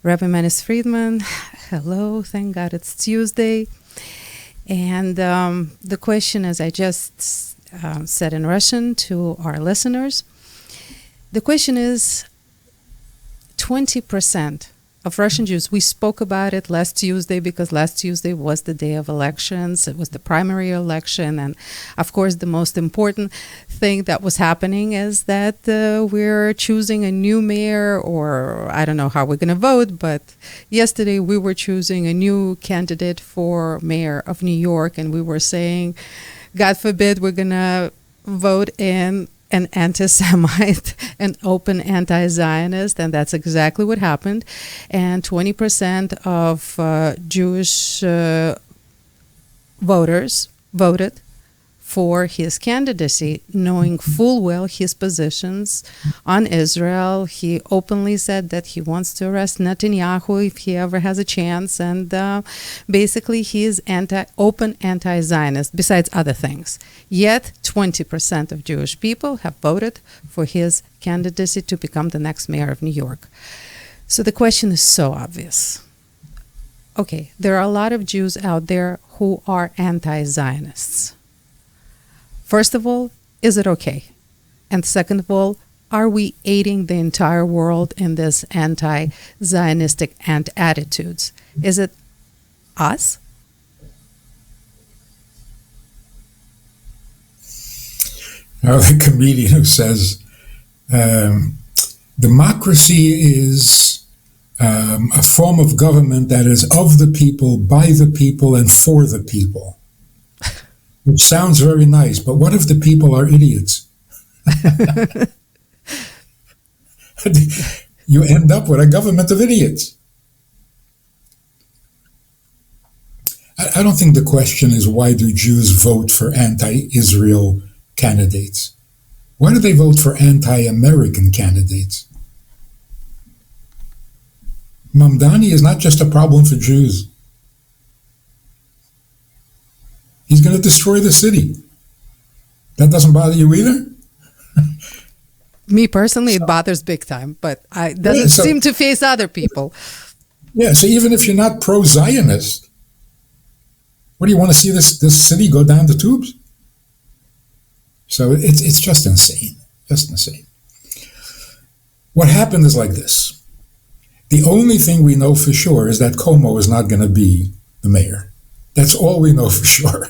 Rabbi Manis Friedman. Hello, thank God it's Tuesday. And the question, as I just said in Russian to our listeners, the question is 20% of Russian Jews. We spoke about it last Tuesday because last Tuesday was the day of elections. It was the primary election. And of course, the most important thing that was happening is that we're choosing a new mayor, or I don't know how we're going to vote, but yesterday we were choosing a new candidate for mayor of New York. And we were saying, God forbid, we're going to vote in an anti-Semite, an open anti-Zionist, and that's exactly what happened. And 20% of Jewish voters voted for his candidacy, knowing full well his positions on Israel. He openly said that he wants to arrest Netanyahu if he ever has a chance, and basically he is open anti-Zionist, besides other things. Yet 20% of Jewish people have voted for his candidacy to become the next mayor of New York. So the question is so obvious. Okay, there are a lot of Jews out there who are anti-Zionists. First of all, is it okay? And second of all, are we aiding the entire world in this anti-Zionistic attitudes? Is it us? Now, the comedian who says, democracy is a form of government that is of the people, by the people, and for the people. Which sounds very nice, but what if the people are idiots? You end up with a government of idiots. I don't think the question is, why do Jews vote for anti-Israel candidates? Why do they vote for anti-American candidates? Mamdani is not just a problem for Jews. He's going to destroy the city. That doesn't bother you either? Me personally, it bothers big time, but it doesn't seem to face other people. Yeah, so even if you're not pro-Zionist, what do you want to see this city go down the tubes? So it's just insane, just insane. What happened is like this. The only thing we know for sure is that Cuomo is not going to be the mayor. That's all we know for sure.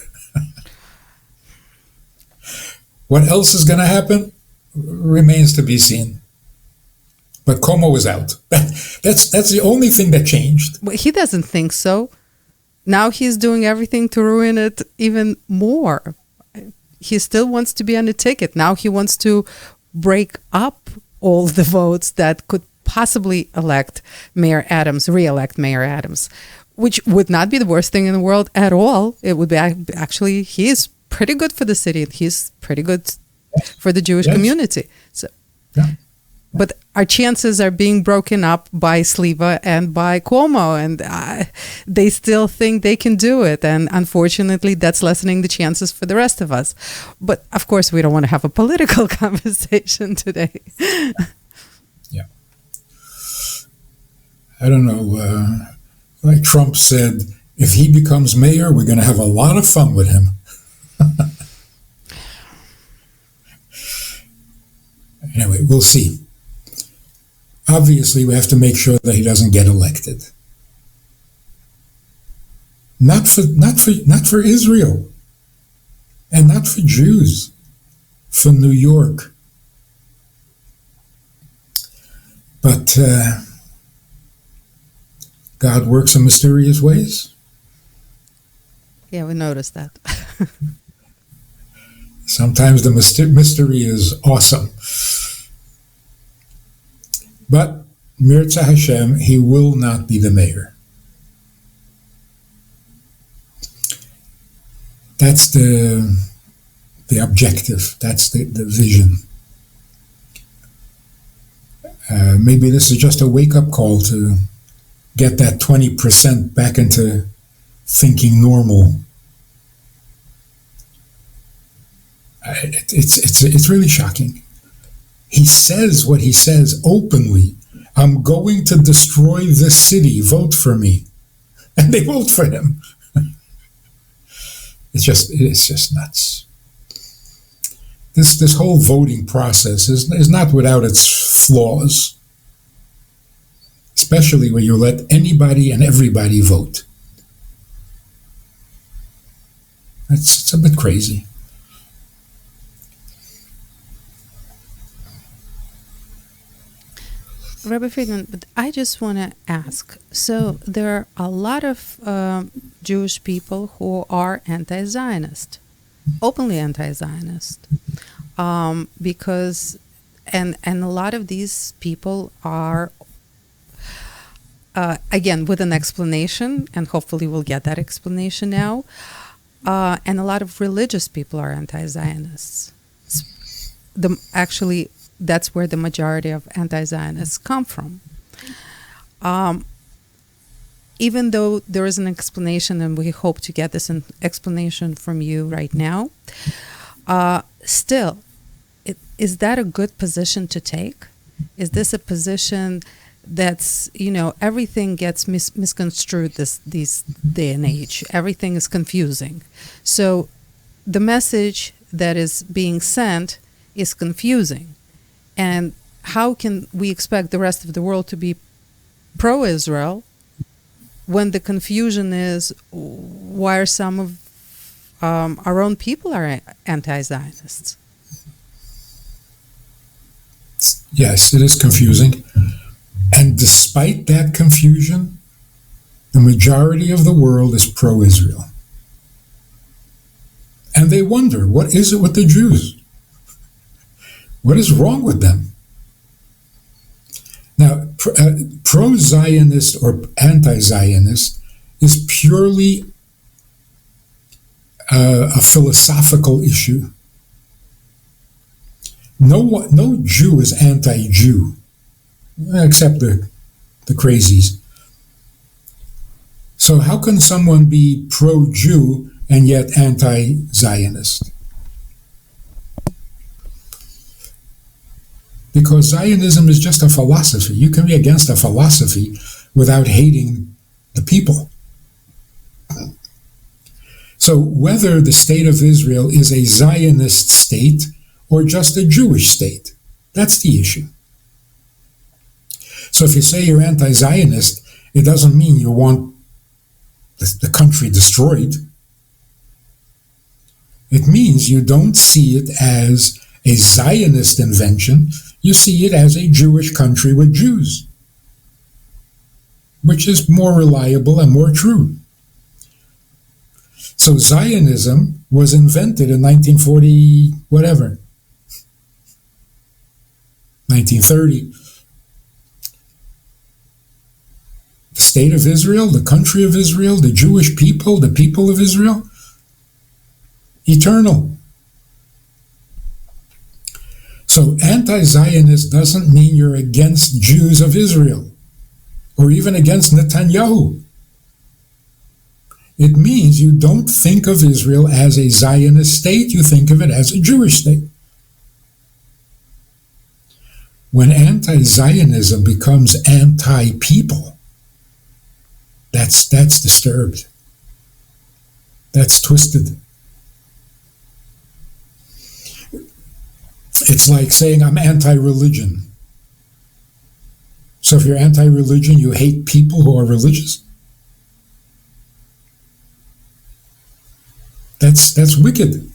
What else is going to happen remains to be seen. But Cuomo is out. That's the only thing that changed. Well, he doesn't think so. Now he's doing everything to ruin it even more. He still wants to be on the ticket. Now he wants to break up all the votes that could possibly re-elect Mayor Adams, which would not be the worst thing in the world at all. It would be actually, he is pretty good for the city. He's pretty good for the Jewish community. So, but our chances are being broken up by Sliva and by Cuomo, and they still think they can do it. And unfortunately, that's lessening the chances for the rest of us. But of course, we don't want to have a political conversation today. Yeah. I don't know. Like Trump said, if he becomes mayor, we're going to have a lot of fun with him. Anyway, we'll see. Obviously, we have to make sure that he doesn't get elected. Not for Israel, and not for Jews, for New York. But God works in mysterious ways. Yeah, we noticed that. Sometimes the mystery is awesome. But Mirza Hashem, he will not be the mayor. That's the objective. That's the vision. Maybe this is just a wake-up call to get that 20% back into thinking normal. It's really shocking. He says what he says openly. I'm going to destroy this city. Vote for me. And they vote for him. It's just nuts. This whole voting process is not without its flaws, especially when you let anybody and everybody vote. It's a bit crazy. Rabbi Friedman, but I just want to ask. So there are a lot of Jewish people who are anti-Zionist, openly anti-Zionist, because, and a lot of these people are, again, with an explanation, and hopefully we'll get that explanation now. And a lot of religious people are anti-Zionists. Actually, that's where the majority of anti-Zionists come from. Even though there is an explanation, and we hope to get this explanation from you right now, still, is that a good position to take? Is this a position that's, everything gets misconstrued this day and age. Everything is confusing. So the message that is being sent is confusing. And how can we expect the rest of the world to be pro-Israel when the confusion is why are some of our own people are anti-Zionists? Yes, it is confusing. And despite that confusion, the majority of the world is pro-Israel. And they wonder, what is it with the Jews? What is wrong with them? Now, pro-Zionist or anti-Zionist is purely a philosophical issue. No Jew is anti-Jew, except the crazies. So how can someone be pro-Jew and yet anti-Zionist? Because Zionism is just a philosophy. You can be against a philosophy without hating the people. So whether the state of Israel is a Zionist state or just a Jewish state, that's the issue. So if you say you're anti-Zionist, it doesn't mean you want the country destroyed. It means you don't see it as a Zionist invention. You see it as a Jewish country with Jews, which is more reliable and more true. So Zionism was invented in 1940, whatever, 1930. The state of Israel, the country of Israel, the Jewish people, the people of Israel, eternal. So anti-Zionist doesn't mean you're against Jews of Israel or even against Netanyahu. It means you don't think of Israel as a Zionist state, you think of it as a Jewish state. When anti-Zionism becomes anti-people, that's disturbed. That's twisted. It's like saying I'm anti-religion. So if you're anti-religion, you hate people who are religious? That's wicked.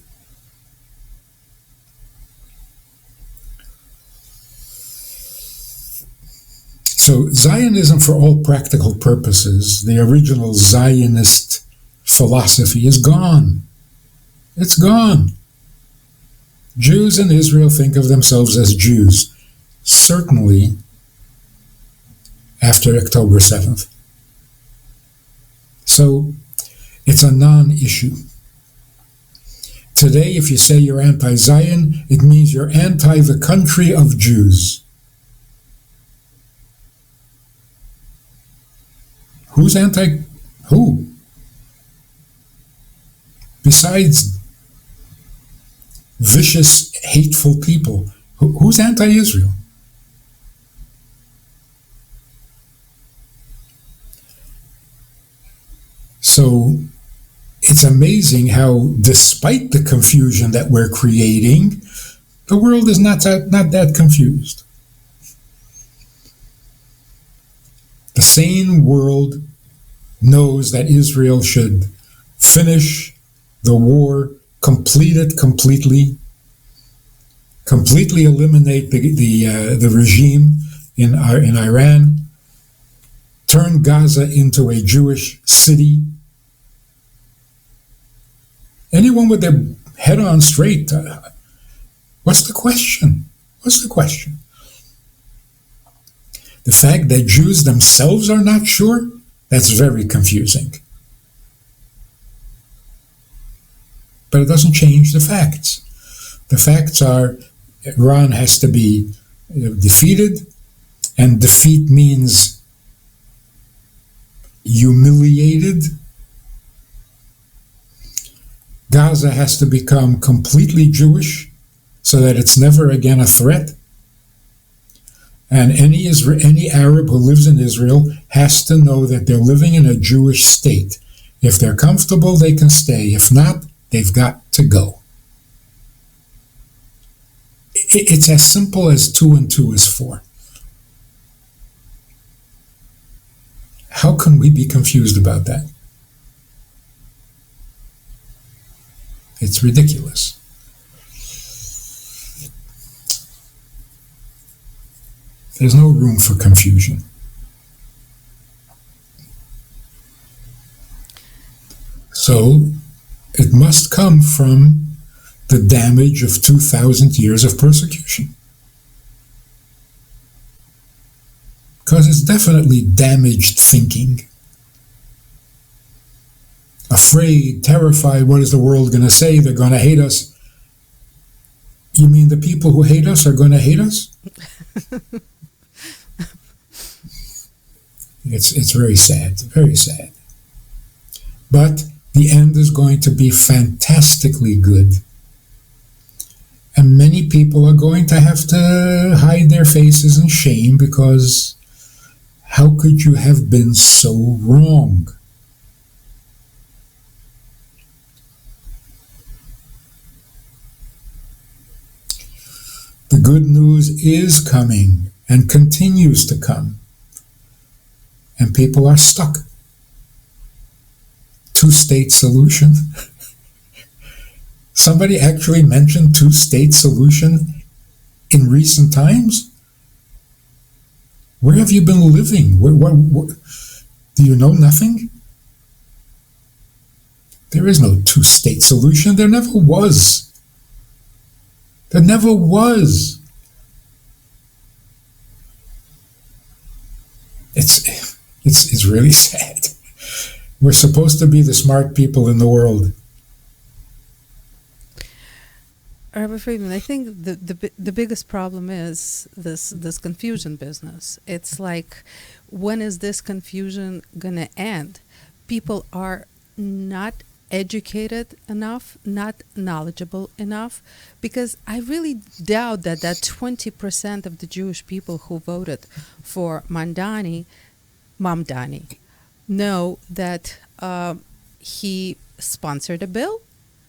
So Zionism, for all practical purposes, the original Zionist philosophy is gone. It's gone. Jews in Israel think of themselves as Jews, certainly after October 7th. So it's a non-issue. Today, if you say you're anti-Zion, it means you're anti the country of Jews. Who's anti who? Besides vicious, hateful people, who's anti-Israel? So it's amazing how, despite the confusion that we're creating, the world is not that confused. The sane world knows that Israel should finish the war, complete it completely eliminate the regime in Iran, turn Gaza into a Jewish city. Anyone with their head on straight, what's the question? What's the question? The fact that Jews themselves are not sure, that's very confusing. But it doesn't change the facts. The facts are Iran has to be defeated, and defeat means humiliated. Gaza has to become completely Jewish so that it's never again a threat. And any Arab who lives in Israel has to know that they're living in a Jewish state. If they're comfortable, they can stay. If not, they've got to go. It's as simple as 2 and 2 is 4. How can we be confused about that? It's ridiculous. There's no room for confusion. So it must come from the damage of 2,000 years of persecution. Because it's definitely damaged thinking. Afraid, terrified, what is the world going to say? They're going to hate us. You mean the people who hate us are going to hate us? It's very sad, very sad. But the end is going to be fantastically good. And many people are going to have to hide their faces in shame because how could you have been so wrong? The good news is coming and continues to come. And people are stuck. Two-state solution. Somebody actually mentioned two-state solution in recent times? Where have you been living? What, do you know nothing? There is no two-state solution. There never was. There never was. It's really sad. We're supposed to be the smart people in the world. Rabbi Friedman, I think the biggest problem is this confusion business. It's like, when is this confusion going to end? People are not educated enough, not knowledgeable enough, because I really doubt that 20% of the Jewish people who voted for Mamdani know that he sponsored a bill.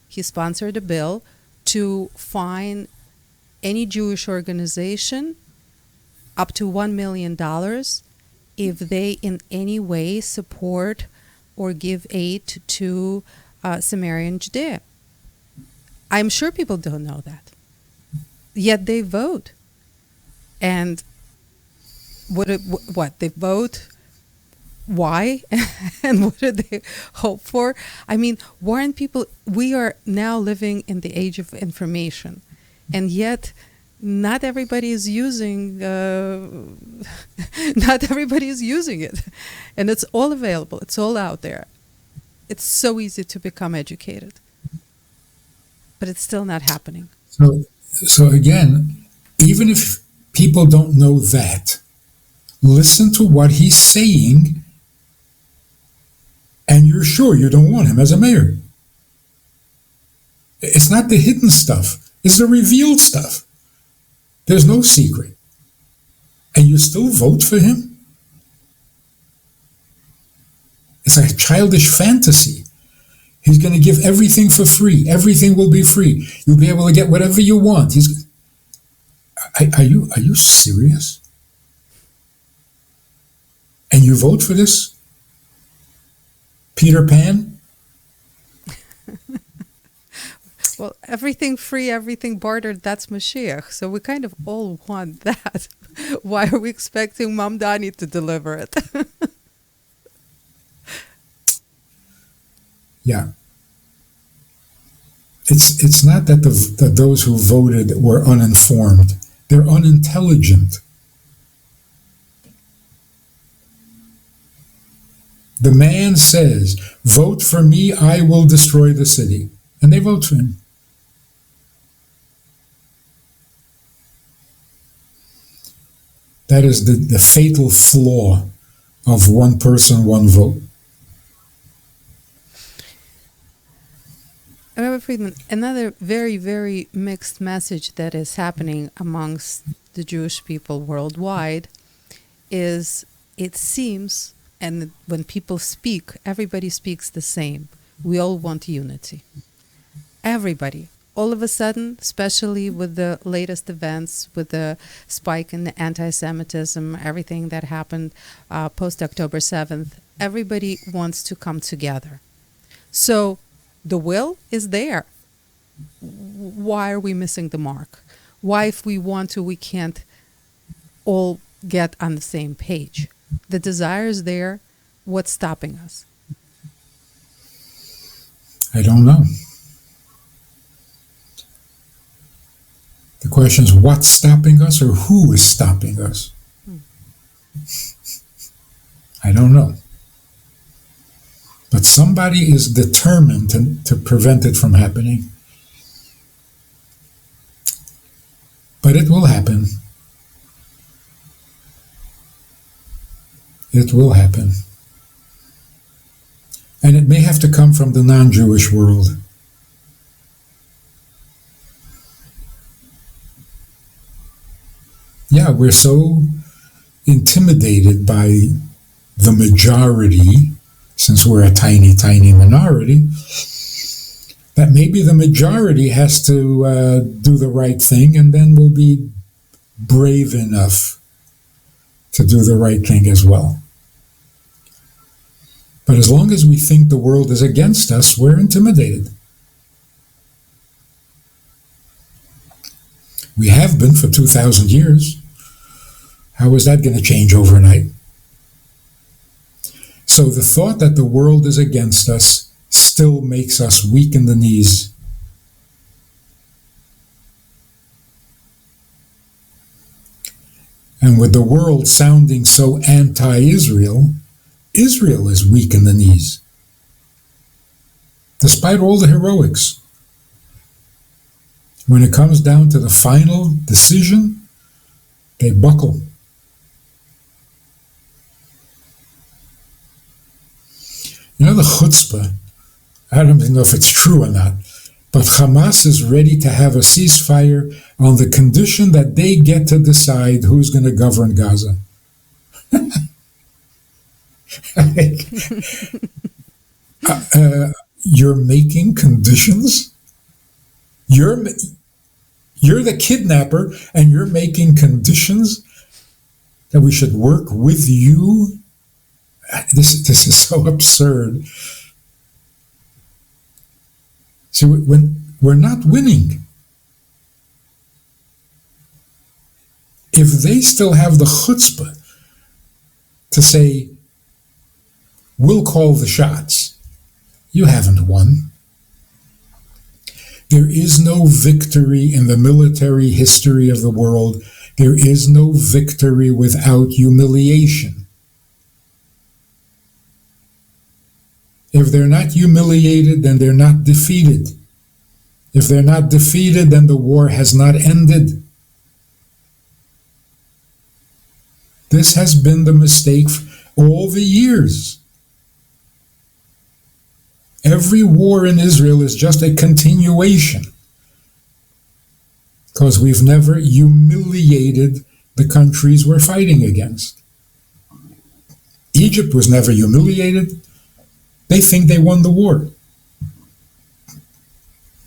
He sponsored a bill to fine any Jewish organization up to $1 million if they in any way support or give aid to Samaria Judea. I'm sure people don't know that. Yet they vote. And what they vote? Why? And what do they hope for? I mean, weren't people, we are now living in the age of information, and yet not everybody is using it. And it's all available. It's all out there. It's so easy to become educated. But it's still not happening. So again, even if people don't know that, listen to what he's saying, and you're sure you don't want him as a mayor. It's not the hidden stuff. It's the revealed stuff. There's no secret. And you still vote for him? It's a childish fantasy. He's going to give everything for free. Everything will be free. You'll be able to get whatever you want. Are you serious? And you vote for this? Peter Pan? Well, everything free, everything bartered, that's Mashiach. So we kind of all want that. Why are we expecting Mamdani to deliver it? Yeah. It's not that that those who voted were uninformed. They're unintelligent. The man says, vote for me, I will destroy the city. And they vote for him. That is the fatal flaw of one person, one vote. Rabbi Friedman, another very, very mixed message that is happening amongst the Jewish people worldwide is, it seems, and when people speak, everybody speaks the same. We all want unity. Everybody. All of a sudden, especially with the latest events, with the spike in the anti-Semitism, everything that happened post-October 7th, everybody wants to come together. So the will is there. Why are we missing the mark? Why, if we want to, we can't all get on the same page? The desire is there. What's stopping us? I don't know. The question is, what's stopping us or who is stopping us? I don't know. But somebody is determined to prevent it from happening. But it will happen. It will happen. And it may have to come from the non-Jewish world. Yeah, we're so intimidated by the majority, since we're a tiny, tiny minority, that maybe the majority has to do the right thing, and then we'll be brave enough to do the right thing as well. But as long as we think the world is against us, we're intimidated. We have been for 2,000 years. How is that going to change overnight? So the thought that the world is against us still makes us weak in the knees. And with the world sounding so anti-Israel, Israel is weak in the knees. Despite all the heroics. When it comes down to the final decision, they buckle. You know the chutzpah, I don't even know if it's true or not, but Hamas is ready to have a ceasefire on the condition that they get to decide who's going to govern Gaza. You're making conditions? You're the kidnapper, and you're making conditions that we should work with you? This is so absurd. See, when we're not winning, if they still have the chutzpah to say, we'll call the shots, you haven't won. There is no victory in the military history of the world. There is no victory without humiliation. If they're not humiliated, then they're not defeated. If they're not defeated, then the war has not ended. This has been the mistake all the years. Every war in Israel is just a continuation, because we've never humiliated the countries we're fighting against. Egypt was never humiliated. They think they won the war.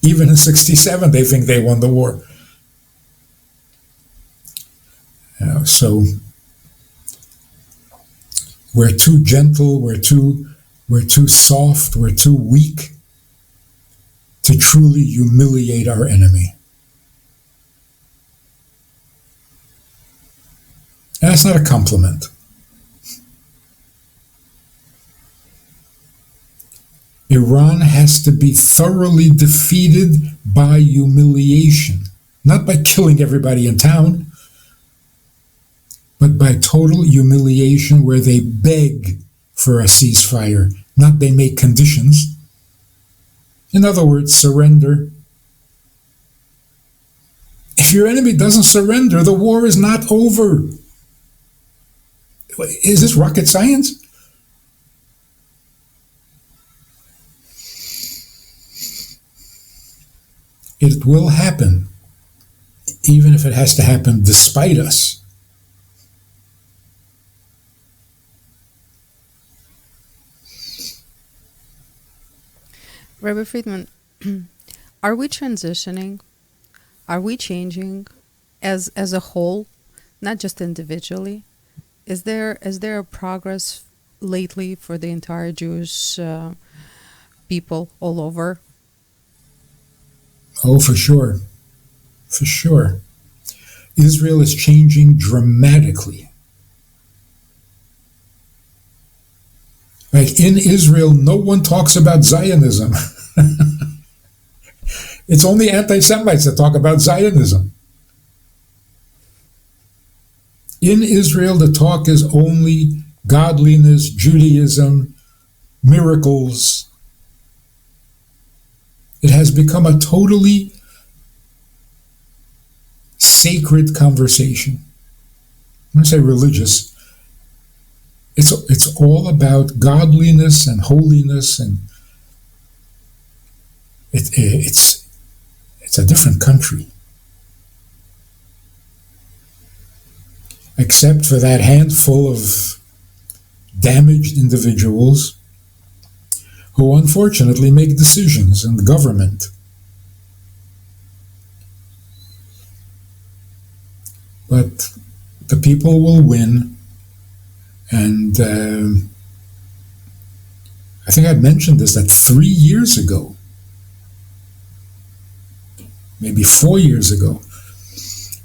Even in 67, they think they won the war. So we're too gentle, we're too soft, we're too weak to truly humiliate our enemy. And that's not a compliment. Iran has to be thoroughly defeated by humiliation, not by killing everybody in town, but by total humiliation where they beg for a ceasefire, not they make conditions. In other words, surrender. If your enemy doesn't surrender, the war is not over. Is this rocket science? It will happen, even if it has to happen despite us. Rabbi Friedman, are we transitioning? Are we changing as a whole, not just individually? Is there a progress lately for the entire Jewish people all over? Oh, for sure. For sure. Israel is changing dramatically. Like in Israel, no one talks about Zionism. It's only anti-Semites that talk about Zionism. In Israel, the talk is only godliness, Judaism, miracles. It has become a totally sacred conversation. When I say religious, it's all about godliness and holiness, and it's a different country. Except for that handful of damaged individuals who unfortunately make decisions in the government. But the people will win, and I think I mentioned this, that 3 years ago, maybe 4 years ago,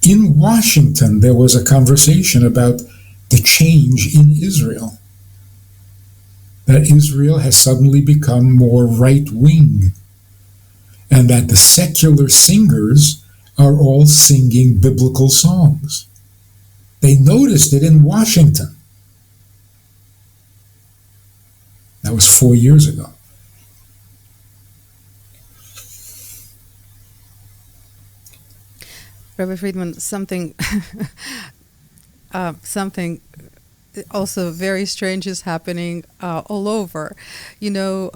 in Washington, there was a conversation about the change in Israel. That Israel has suddenly become more right-wing, and that the secular singers are all singing biblical songs. They noticed it in Washington. That was 4 years ago. Rabbi Friedman, something also very strange is happening all over. You know,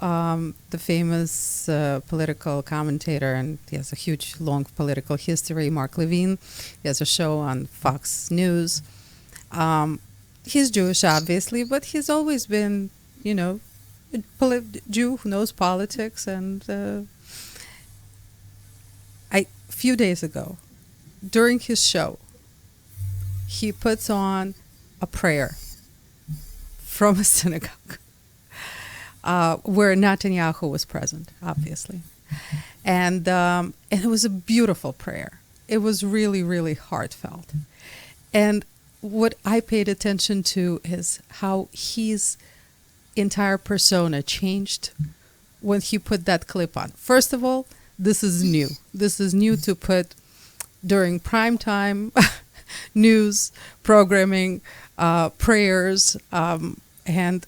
the famous political commentator, and he has a huge, long political history, Mark Levine. He has a show on Fox News. He's Jewish, obviously, but he's always been, you know, a Jew who knows politics. And a few days ago, during his show, he puts on a prayer from a synagogue where Netanyahu was present, obviously. And it was a beautiful prayer. It was really, really heartfelt. And what I paid attention to is how his entire persona changed when he put that clip on. First of all, this is new. This is new to put during primetime news programming, prayers, and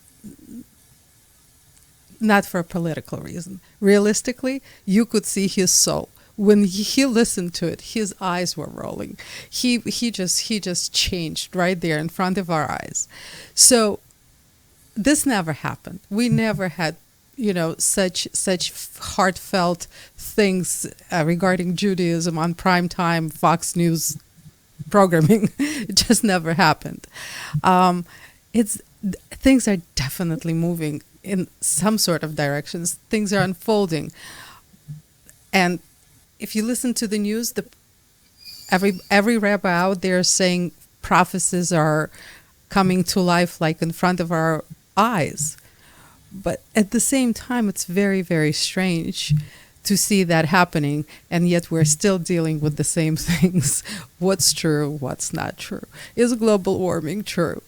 not for a political reason. Realistically, you could see his soul. When he listened to it, his eyes were rolling. He just changed right there in front of our eyes. So this never happened. We never had, you know, such heartfelt things regarding Judaism on primetime Fox News programming. It just never happened. Things are definitely moving in some sort of directions. Things are unfolding. And if you listen to the news, every rabbi out there saying prophecies are coming to life like in front of our eyes. But at the same time, it's very, very strange to see that happening, and yet we're still dealing with the same things. What's true, what's not true? Is global warming true?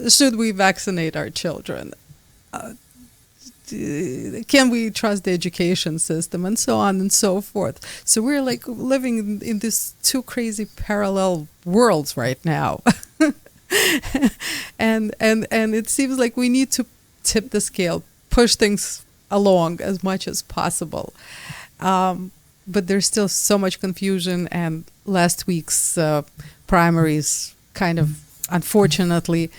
Should we vaccinate our children? Can we trust the education system, and so on and so forth? So we're like living in these two crazy parallel worlds right now. and it seems like we need to tip the scale, push things along as much as possible. But there's still so much confusion, and last week's primaries kind of, unfortunately,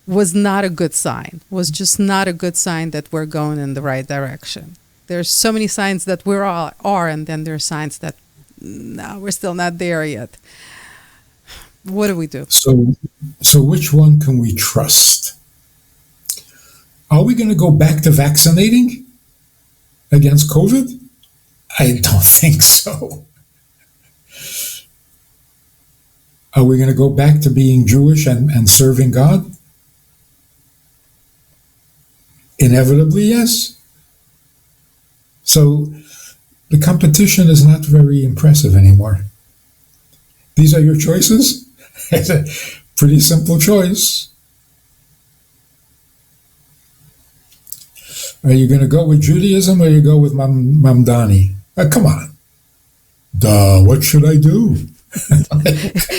was not a good sign, was just not a good sign that we're going in the right direction. There's so many signs that we are, and then there are signs that, no, we're still not there yet. What do we do? So which one can we trust? Are we going to go back to vaccinating against COVID? I don't think so. Are we going to go back to being Jewish and serving God? Inevitably, yes. So the competition is not very impressive anymore. These are your choices. It's a pretty simple choice. Are you going to go with Judaism or you go with Mamdani? Come on. Duh, what should I do?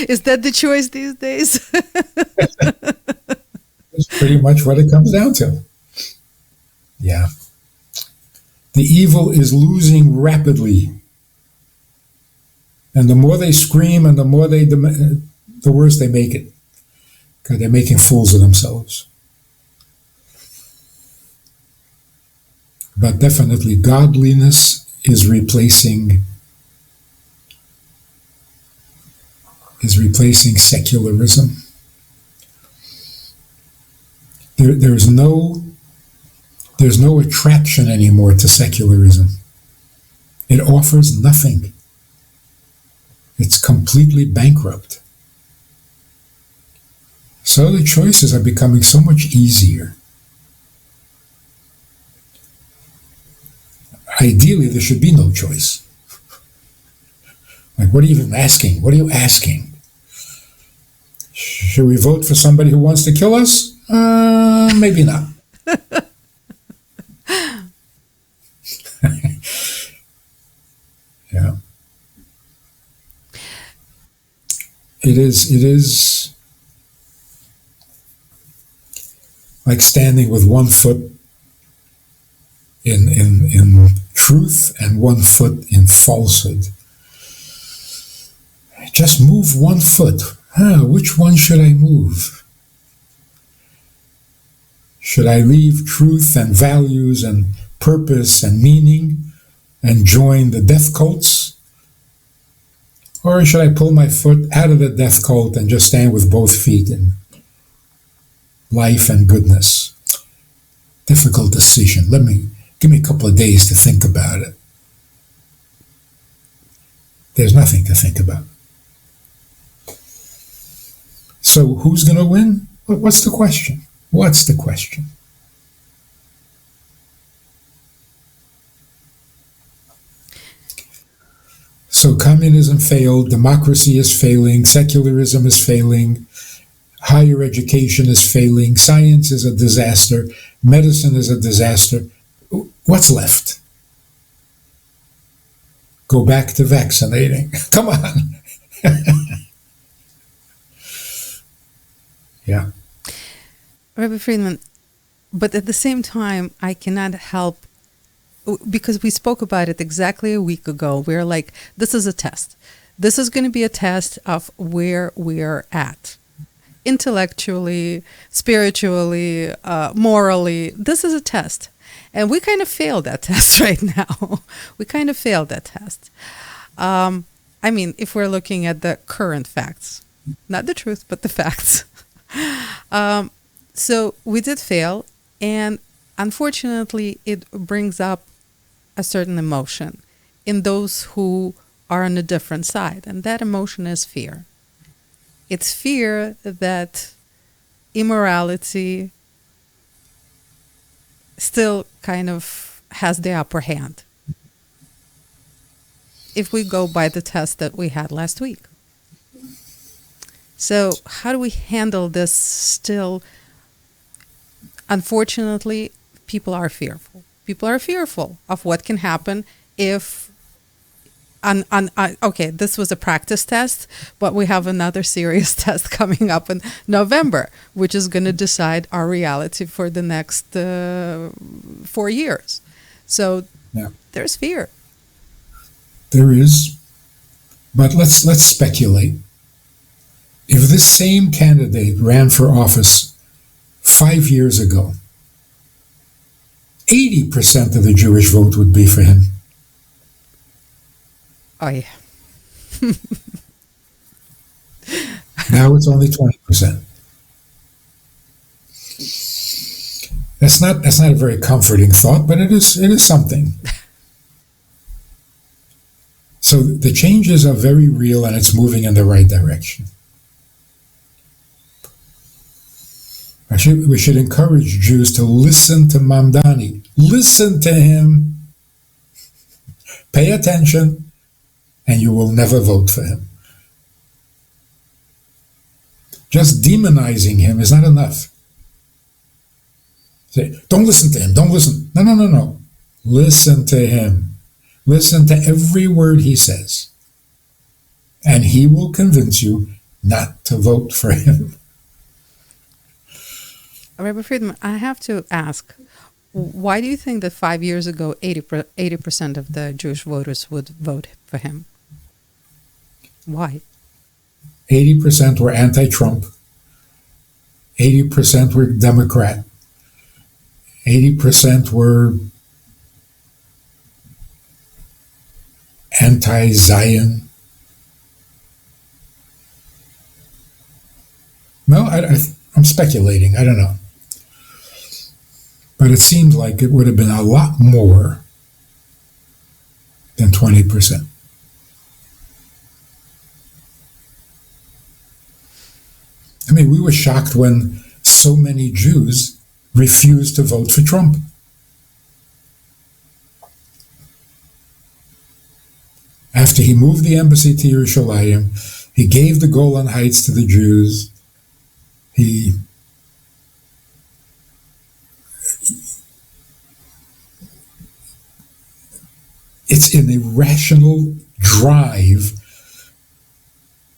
Is that the choice these days? That's pretty much what it comes down to. Yeah. The evil is losing rapidly. And the more they scream and the more they demand, the worse they make it. Because they're making fools of themselves. But definitely godliness is replacing secularism. There's no attraction anymore to secularism. It offers nothing. It's completely bankrupt. So the choices are becoming so much easier. Ideally, there should be no choice. Like, what are you even asking? What are you asking? Should we vote for somebody who wants to kill us? Maybe not. Yeah. It is like standing with one foot in truth and one foot in falsehood. Just move one foot. Which one should I move? Should I leave truth and values and purpose and meaning and join the death cults? Or should I pull my foot out of the death cult and just stand with both feet in life and goodness? Difficult decision. Give me a couple of days to think about it. There's nothing to think about. So who's going to win? What's the question? What's the question? So communism failed, democracy is failing, secularism is failing, higher education is failing, science is a disaster, medicine is a disaster. What's left? Go back to vaccinating. Come on. Yeah. Rabbi Friedman, but at the same time, I cannot help, because we spoke about it exactly a week ago. We're like, this is a test. This is going to be a test of where we're at. Intellectually, spiritually, morally. This is a test. And we kind of failed that test right now. We kind of failed that test. I mean, if we're looking at the current facts, not the truth, but the facts. So we did fail. And unfortunately, it brings up a certain emotion in those who are on a different side, and that emotion is fear. It's fear that immorality still kind of has the upper hand if we go by the test that we had last week. So how do we handle this still? Unfortunately, people are fearful. People are fearful of what can happen if, okay, this was a practice test, but we have another serious test coming up in November, which is going to decide our reality for the next 4 years. So there's fear. There is, but let's speculate. If this same candidate ran for office 5 years ago, 80% of the Jewish vote would be for him. Oh, yeah. Now it's only 20%. That's not a very comforting thought, but it is something. So the changes are very real, and it's moving in the right direction. We should encourage Jews to listen to Mamdani. Listen to him. Pay attention, and you will never vote for him. Just demonizing him is not enough. Say, don't listen to him. Don't listen. No. Listen to him. Listen to every word he says. And he will convince you not to vote for him. Rabbi Friedman, I have to ask, why do you think that 5 years ago 80% of the Jewish voters would vote for him? Why? 80% were anti-Trump. 80% were Democrat. 80% were anti-Zion. No, I'm speculating. I don't know. But it seems like it would have been a lot more than 20%. I mean, we were shocked when so many Jews refused to vote for Trump. After he moved the embassy to Yerushalayim, he gave the Golan Heights to the Jews. It's an irrational drive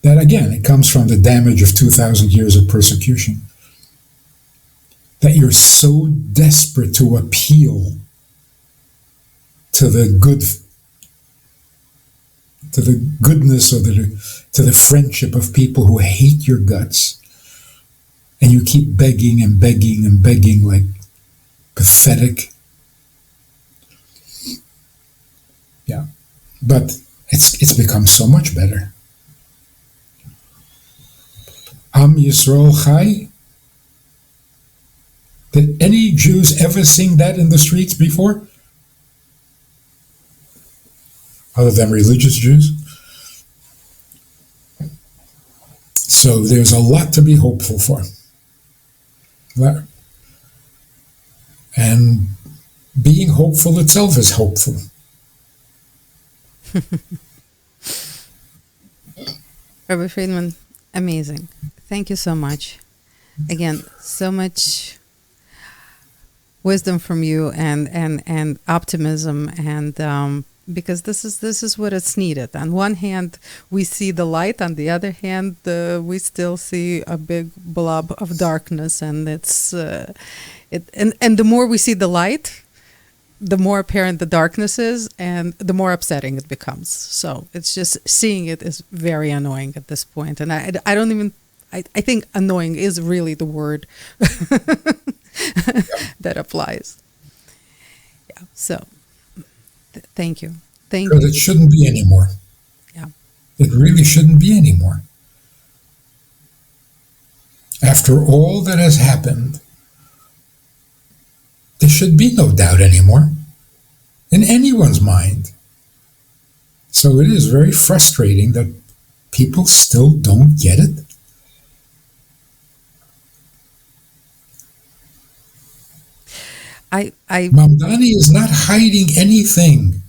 that, again, it comes from the damage of 2,000 years of persecution. That you're so desperate to appeal to the goodness or to the friendship of people who hate your guts. And you keep begging and begging and begging like pathetic. Yeah, but it's become so much better. Am Yisrael Chai? Did any Jews ever sing that in the streets before? Other than religious Jews? So there's a lot to be hopeful for. And being hopeful itself is hopeful. Rabbi Friedman, amazing. Thank you so much. Again, so much wisdom from you and optimism, and because this is what it's needed. On one hand, we see the light. On the other hand, we still see a big blob of darkness, and it's and the more we see the light, the more apparent the darkness is, and the more upsetting it becomes. So it's just seeing it is very annoying at this point. And I don't even, I think annoying is really the word that applies. Yeah. So thank you. Thank you. Because it shouldn't be anymore. Yeah. It really shouldn't be anymore. After all that has happened, There should be no doubt anymore in anyone's mind. So it is very frustrating that people still don't get it. Mamdani is not hiding anything.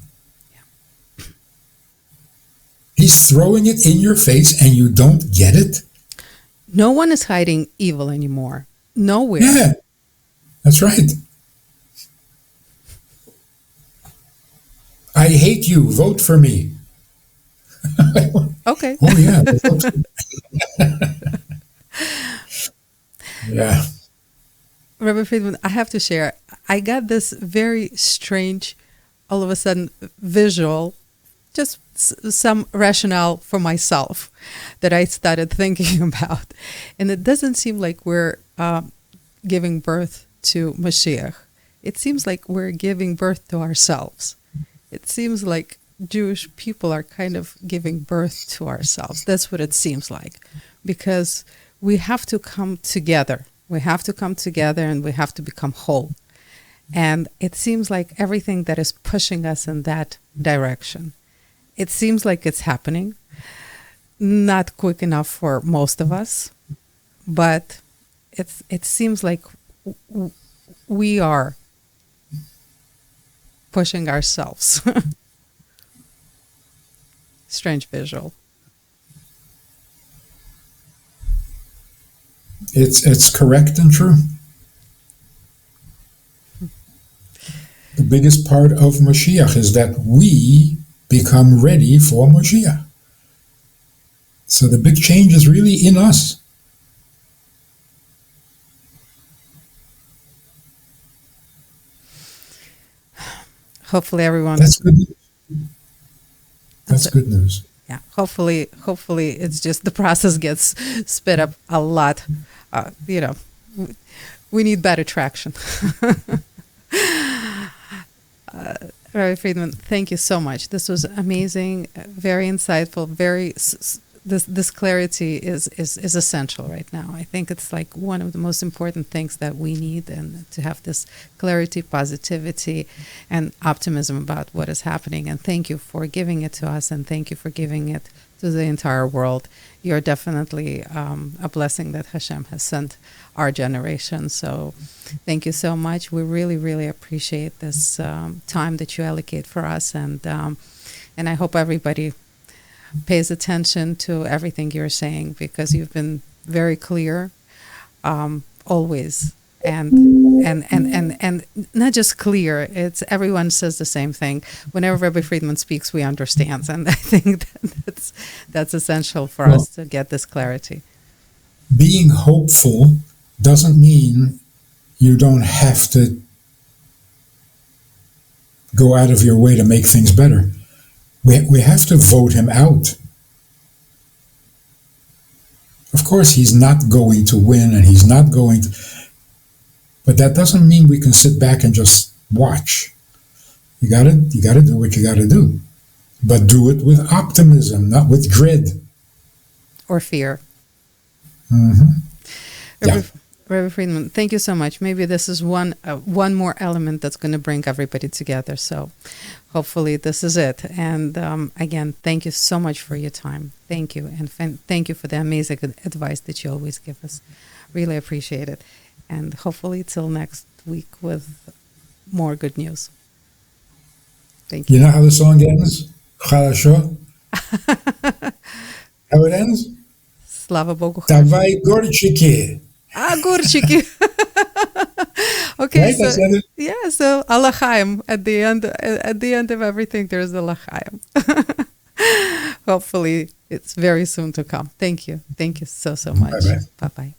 He's throwing it in your face and you don't get it? No one is hiding evil anymore. Nowhere. Yeah, that's right. I hate you. Vote for me. Okay. Oh, yeah. Yeah. Rabbi Friedman, I have to share. I got this very strange, all of a sudden, visual, just some rationale for myself that I started thinking about. And it doesn't seem like we're giving birth to Mashiach. It seems like we're giving birth to ourselves. It seems like Jewish people are kind of giving birth to ourselves. That's what it seems like. Because we have to come together. We have to come together and we have to become whole. And it seems like everything that is pushing us in that direction. It seems like it's happening. Not quick enough for most of us, but it seems like we are pushing ourselves. Strange visual. It's correct and true. The biggest part of Mashiach is that we become ready for Mashiach. So the big change is really in us. Hopefully everyone... That's good news. That's good news. Yeah, hopefully it's just the process gets sped up a lot. We need better traction. Rabbi Friedman, thank you so much. This was amazing, very insightful, this clarity is essential right now. I think it's like one of the most important things that we need, and to have this clarity, positivity, and optimism about what is happening. And thank you for giving it to us, and thank you for giving it to the entire world. You're definitely a blessing that Hashem has sent our generation. So thank you so much. We really, really appreciate this time that you allocate for us, and I hope everybody pays attention to everything you're saying, because you've been very clear always, and not just clear. It's everyone says the same thing. Whenever Rabbi Friedman speaks, we understand, and I think that's essential for us to get this clarity. Being hopeful doesn't mean you don't have to go out of your way to make things better. We have to vote him out. Of course, he's not going to win, and he's not going to... But that doesn't mean we can sit back and just watch. You gotta do what you gotta do. But do it with optimism, not with dread. Or fear. Mm-hmm. Rabbi Friedman, thank you so much. Maybe this is one more element that's going to bring everybody together. So hopefully this is it. And again, thank you so much for your time. Thank you. And thank you for the amazing advice that you always give us. Really appreciate it. And hopefully till next week with more good news. Thank you. You know how the song ends? Хорошо? How it ends? Слава Богу. Давай горчики. Огурчики. Okay, Right? so Alachaim at the end of everything, there's the Lachaim. Hopefully, it's very soon to come. Thank you so much. Bye-bye. Bye-bye.